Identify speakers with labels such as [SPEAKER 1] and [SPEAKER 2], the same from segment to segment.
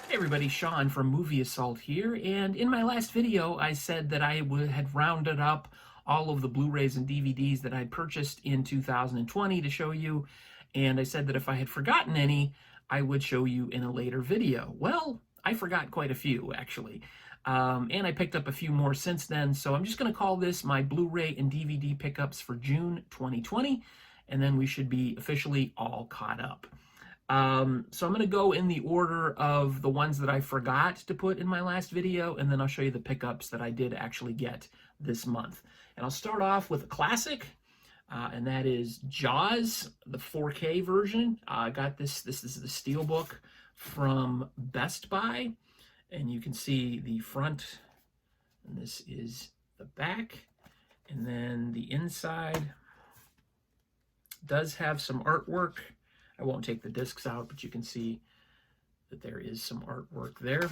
[SPEAKER 1] Hey everybody, Sean from Movie Assault here, and in my last video I said that had rounded up all of the Blu-rays and DVDs that I'd purchased in 2020 to show you, and I said that if I had forgotten any, I would show you in a later video. Well, I forgot quite a few, actually, and I picked up a few more since then, so I'm just going to call this my Blu-ray and DVD pickups for June 2020, and then we should be officially all caught up. So I'm going to go in the order of the ones that I forgot to put in my last video, and then I'll show you the pickups that I did actually get this month. And I'll start off with a classic, and that is Jaws, the 4K version. I got this. This is the Steelbook from Best Buy, and you can see the front, and this is the back, and then the inside does have some artwork. I won't take the discs out, but you can see that there is some artwork there.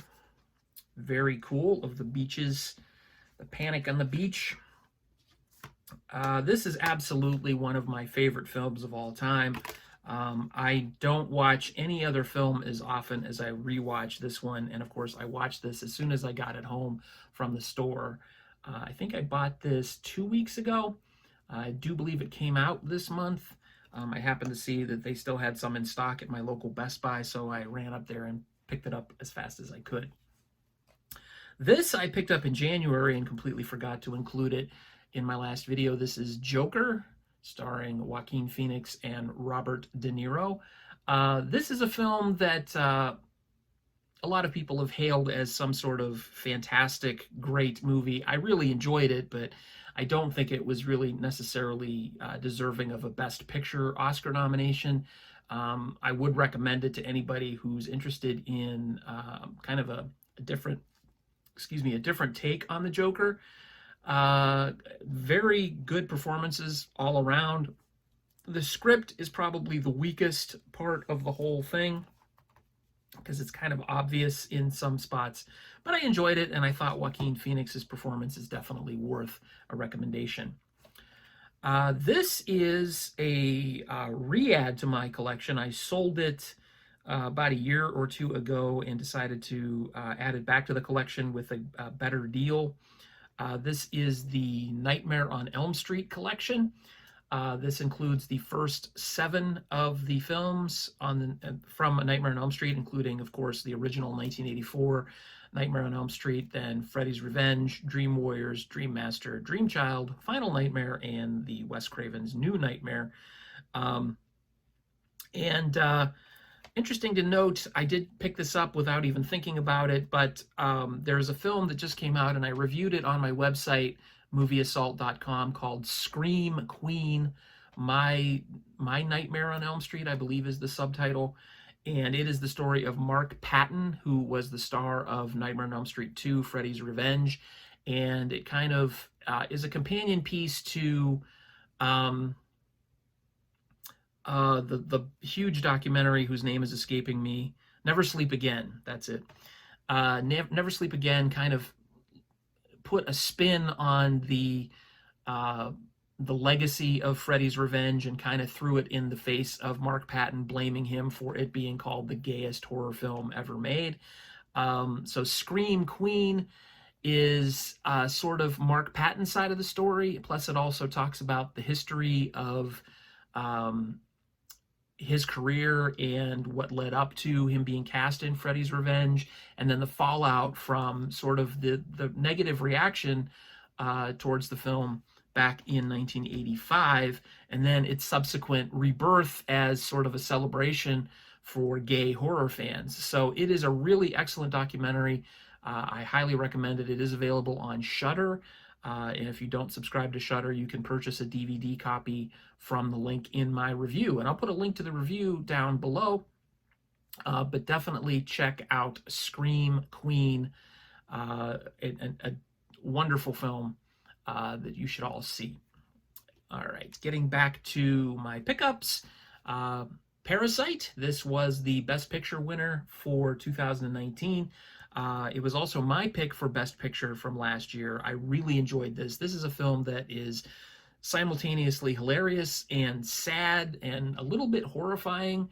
[SPEAKER 1] Very cool, of the beaches, the panic on the beach. This is absolutely one of my favorite films of all time. I don't watch any other film as often as I rewatch this one, and of course I watched this as soon as I got it home from the store. I think I bought this 2 weeks ago. I do believe it came out this month. I happened to see that they still had some in stock at my local Best Buy, so I ran up there and picked it up as fast as I could. This I picked up in January and completely forgot to include it in my last video. This is Joker, starring Joaquin Phoenix and Robert De Niro. This is a film that a lot of people have hailed as some sort of fantastic, great movie. I really enjoyed it, but I don't think it was really necessarily deserving of a Best Picture Oscar nomination. I would recommend it to anybody who's interested in kind of a different take on the Joker. Very good performances all around. The script is probably the weakest part of the whole thing, because it's kind of obvious in some spots, but I enjoyed it, and I thought Joaquin Phoenix's performance is definitely worth a recommendation. This is a re-add to my collection. I sold it about a year or two ago and decided to add it back to the collection with a better deal. This is the Nightmare on Elm Street collection. This includes the first 7 of the films from A Nightmare on Elm Street, including, of course, the original 1984 Nightmare on Elm Street, then Freddy's Revenge, Dream Warriors, Dream Master, Dream Child, Final Nightmare, and the Wes Craven's New Nightmare. Interesting to note, I did pick this up without even thinking about it, but there's a film that just came out, and I reviewed it on my website, movieassault.com, called Scream Queen, My Nightmare on Elm Street, I believe is the subtitle. And it is the story of Mark Patton, who was the star of Nightmare on Elm Street 2, Freddy's Revenge. And it kind of is a companion piece to the huge documentary whose name is escaping me, Never Sleep Again. That's it. Never Sleep Again kind of put a spin on the legacy of Freddy's Revenge and kind of threw it in the face of Mark Patton, blaming him for it being called the gayest horror film ever made. So Scream Queen is sort of Mark Patton's side of the story. Plus, it also talks about the history of his career and what led up to him being cast in Freddy's Revenge, and then the fallout from sort of the negative reaction towards the film back in 1985, and then its subsequent rebirth as sort of a celebration for gay horror fans. So it is a really excellent documentary. I highly recommend it. It is available on Shudder. And if you don't subscribe to Shudder, you can purchase a DVD copy from the link in my review. And I'll put a link to the review down below. But definitely check out Scream Queen, a wonderful film that you should all see. All right, getting back to my pickups. Parasite, this was the Best Picture winner for 2019. It was also my pick for Best Picture from last year. I really enjoyed this. This is a film that is simultaneously hilarious and sad and a little bit horrifying.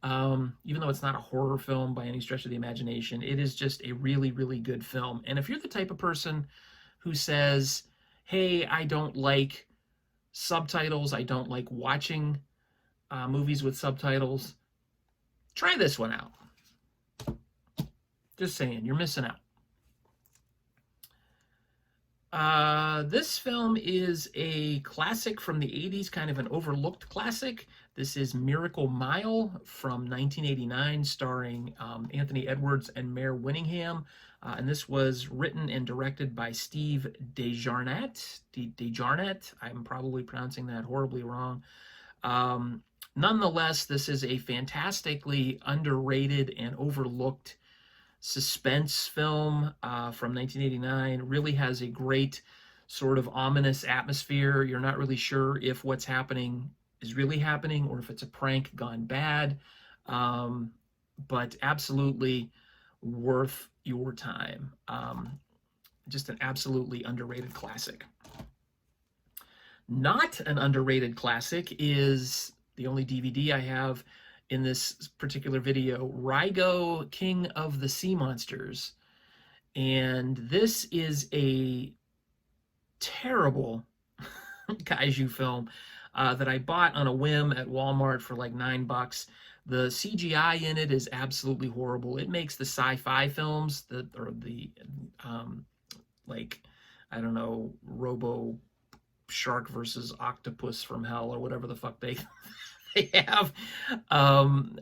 [SPEAKER 1] Even though it's not a horror film by any stretch of the imagination, it is just a really, really good film. And if you're the type of person who says, hey, I don't like subtitles, I don't like watching movies with subtitles, try this one out. Just saying, you're missing out. This film is a classic from the 80s, kind of an overlooked classic. This is Miracle Mile from 1989, starring Anthony Edwards and Mare Winningham. And this was written and directed by Steve Desjarnette. Desjarnette, I'm probably pronouncing that horribly wrong. Nonetheless, this is a fantastically underrated and overlooked suspense film from 1989. Really has a great sort of ominous atmosphere. You're not really sure if what's happening is really happening or if it's a prank gone bad, but absolutely worth your time. Just an absolutely underrated classic. Not an underrated classic is the only DVD I have in this particular video, Rago, King of the Sea Monsters. And this is a terrible kaiju film that I bought on a whim at Walmart for like $9. The CGI in it is absolutely horrible. It makes the sci-fi films like, I don't know, Robo Shark versus Octopus from Hell or whatever the fuck they have.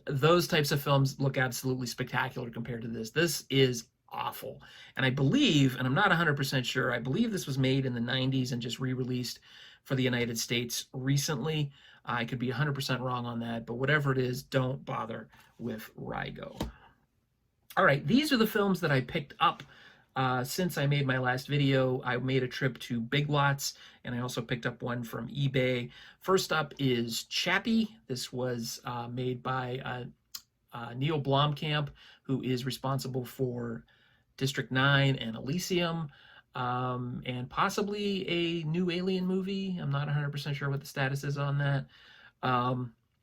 [SPEAKER 1] Those types of films look absolutely spectacular compared to this. This is awful. And I believe, and I'm not 100% sure, I believe this was made in the 90s and just re-released for the United States recently. I could be 100% wrong on that, but whatever it is, don't bother with Rago. All right, these are the films that I picked up since I made my last video. I made a trip to Big Lots, and I also picked up one from eBay. First up is Chappie. This was made by Neil Blomkamp, who is responsible for District 9 and Elysium, and possibly a new Alien movie. I'm not 100% sure what the status is on that.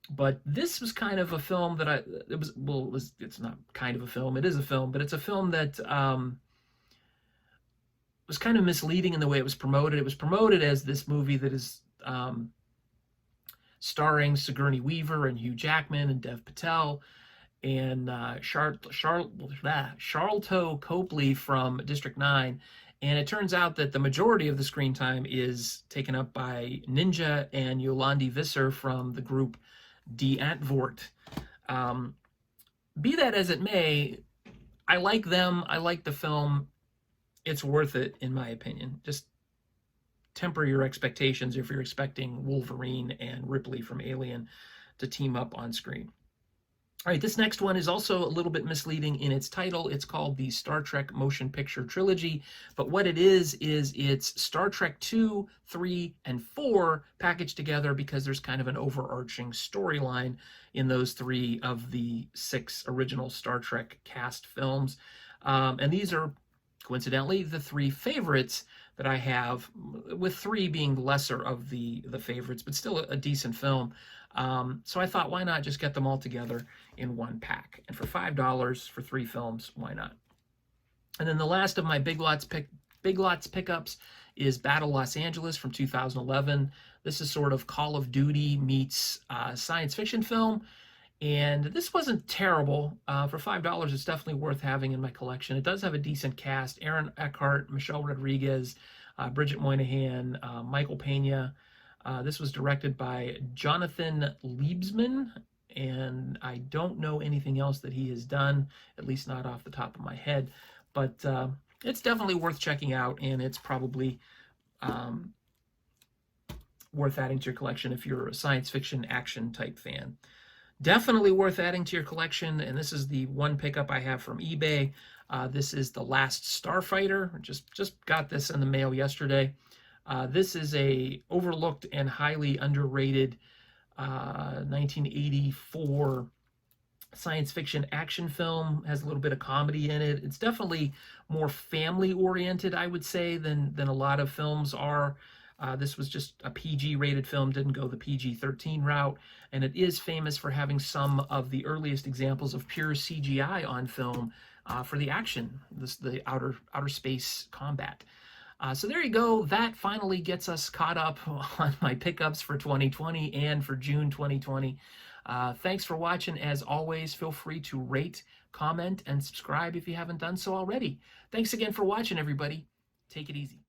[SPEAKER 1] But this was kind of a film that it's not kind of a film, it is a film, but it's a film that was kind of misleading in the way it was promoted. It was promoted as this movie that is starring Sigourney Weaver and Hugh Jackman and Dev Patel and Charlton Copley from District 9. And it turns out that the majority of the screen time is taken up by Ninja and Yolandi Visser from the group Die Antwoord. Be that as it may, I like them. I like the film. It's worth it, in my opinion. Just temper your expectations if you're expecting Wolverine and Ripley from Alien to team up on screen. All right, this next one is also a little bit misleading in its title. It's called the Star Trek Motion Picture Trilogy, but what it is it's Star Trek 2, 3, and 4 packaged together because there's kind of an overarching storyline in those 3 of the 6 original Star Trek cast films. And these are, coincidentally, the 3 favorites that I have, with 3 being the lesser of the favorites, but still a decent film. So I thought, why not just get them all together in one pack? And for $5 for 3 films, why not? And then the last of my Big Lots pickups is Battle Los Angeles from 2011. This is sort of Call of Duty meets science fiction film. And this wasn't terrible. For $5, it's definitely worth having in my collection. It does have a decent cast. Aaron Eckhart, Michelle Rodriguez, Bridget Moynihan, Michael Pena. This was directed by Jonathan Liebsman, and I don't know anything else that he has done, at least not off the top of my head. But it's definitely worth checking out, and it's probably worth adding to your collection if you're a science fiction action type fan. Definitely worth adding to your collection, and this is the one pickup I have from eBay. This is The Last Starfighter. Just got this in the mail yesterday. This is a overlooked and highly underrated 1984 science fiction action film. Has a little bit of comedy in it. It's definitely more family oriented, I would say, than a lot of films are. This was just a PG-rated film, didn't go the PG-13 route, and it is famous for having some of the earliest examples of pure CGI on film for the action, the outer space combat. So there you go. That finally gets us caught up on my pickups for 2020 and for June 2020. Thanks for watching. As always, feel free to rate, comment, and subscribe if you haven't done so already. Thanks again for watching, everybody. Take it easy.